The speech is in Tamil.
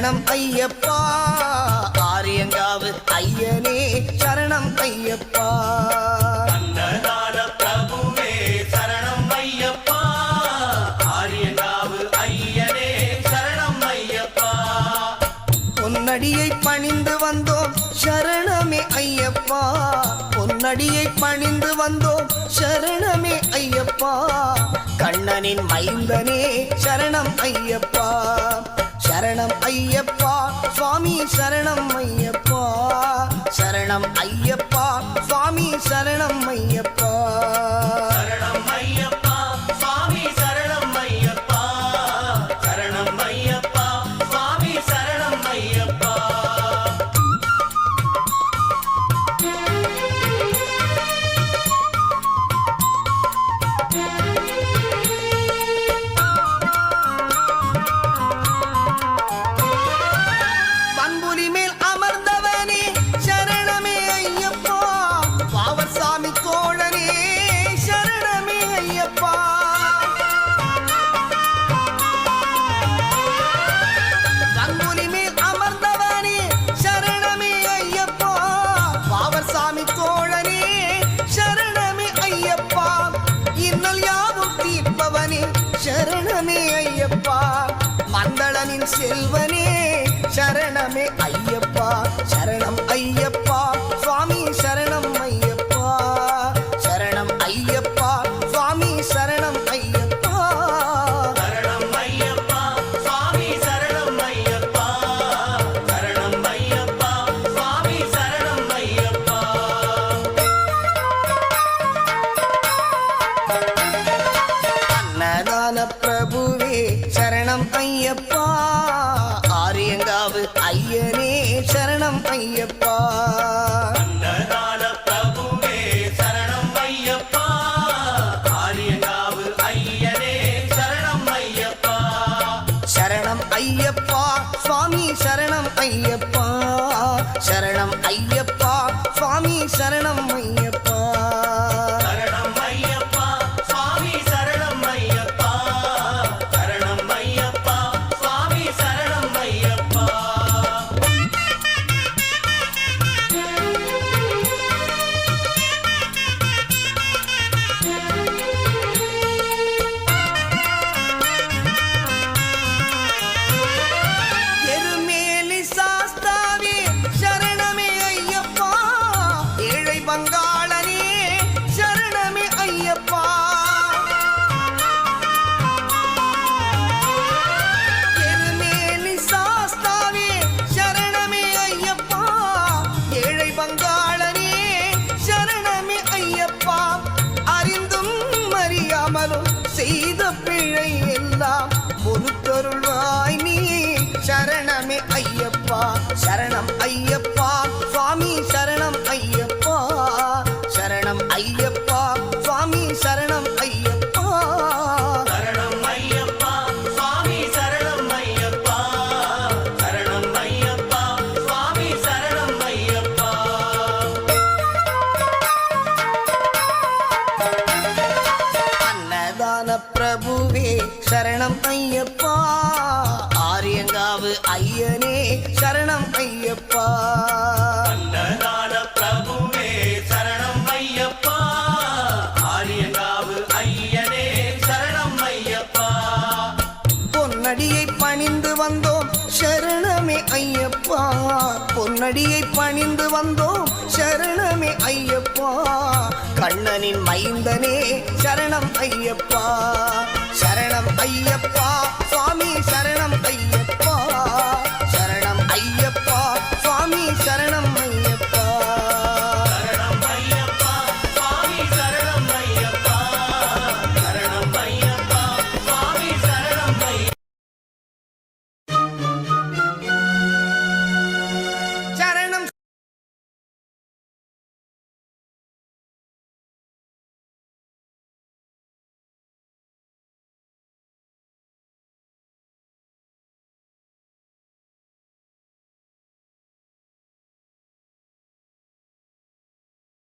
சரணம் ஐயப்பா ஆரியங்காவு ஐயனே சரணம் ஐயப்பா அன்னதான பிரபுவே சரணம் ஐயப்பா ஆரியங்காவு ஐயனே சரணம் ஐயப்பா பொன்னடியை பணிந்து வந்தோம் சரணமே ஐயப்பா பொன்னடியை பணிந்து வந்தோம் சரணமே ஐயப்பா கண்ணனின் மைந்தனே சரணம் ஐயப்பா சரணம் ஐயப்பா சுவாமி சரணம் ஐயப்பா சரணம் ஐயப்பா சுவாமி சரணம் ஐயப்பா சரணம் ஐயப்பா சுவாமி சரணம் ஐயப்பா சரணம் ஐயப்பா சுவாமி சரணம் ஐயப்பா பண்புலி மேல் அமர்ந்தவனே சரணமே ஐயப்பா பாவர் சாமி தோழனே சரணமே ஐயப்பா பண்புலி மேல் அமர்ந்தவனே சரணமே ஐயப்பா பாவர் சாமி தோழனே சரணமே ஐயப்பா இன்னல் யாவும் தீர்ப்பவனே சரணமே ஐயப்பா மந்தளனின் செல்வனே சரணமே ஐயப்பா சரணம் ஐயப்பா சுவாமி சரணம் ஐயப்பா சரணம் ஐயப்பா சுவாமி சரணம் ஐயப்பா சரணம் ஐயப்பா சுவாமி சரணம் ஐயப்பா சரணம் ஐயப்பா சுவாமி சரணம் ஐயப்பா அன்னதான பிரபுவே சரணம் ஐயப்பா ஆரியங்காவு ஐயனே சரணம் ஐயப்பா அன்னதான பிரபுவே சரணம் ஐயப்பா ஆரியங்காவு ஐயனே சரணம் ஐயப்பா சரணம் ஐயப்பா சுவாமி சரணம் ஐயப்பா சரணம் ஐயப்பா சுவாமி சரணம் ஐயப்பா சரணம் ஐயப்பா சுவாமி சரணம் ஐயப்பா சரணம் ஐயப்பா சுவாமி சரணம் ஐயப்பா எருமேலி சாஸ்தாவே சரணமே ஐயப்பா ஏழை பங்காளனே சரணமே ஐயப்பா எருமேலி சாஸ்தாவே சரணமே ஐயப்பா ஏழை பங்காளனே சரணமே ஐயப்பா அறிந்தும் அறியாமலும் செய்த பிழை எல்லாம் பொறுத்தருள்வாய் நீ சரணமே ஐயப்பா சரணம் ஐயப்பா சுவாமி சரணம் ஐயப்பா சரணம் ஐயப்பா சுவாமி சரணம் ஐயப்பா சரணம் ஐயப்பா சுவாமி சரணம் ஐயப்பா சரணம் ஐயப்பா சுவாமி சரணம் ஐயப்பா அன்னதான பிரபுவே சரணம் ஐயப்பா ஆரியங்காவு ஐயனே சரணம் ஐயப்பா அன்னதான பிரபுவே சரணம் ஐயப்பா ஆரியங்காவு ஐயனே சரணம் ஐயப்பா பொன்னடியை பணிந்து வந்தோம் சரணமே ஐயப்பா பொன்னடியை பணிந்து வந்தோம் சரணமே ஐயப்பா கண்ணனின் மைந்தனே சரணம் ஐயப்பா சரணம் ஐயப்பா சுவாமி சரணம் ஐயப்பா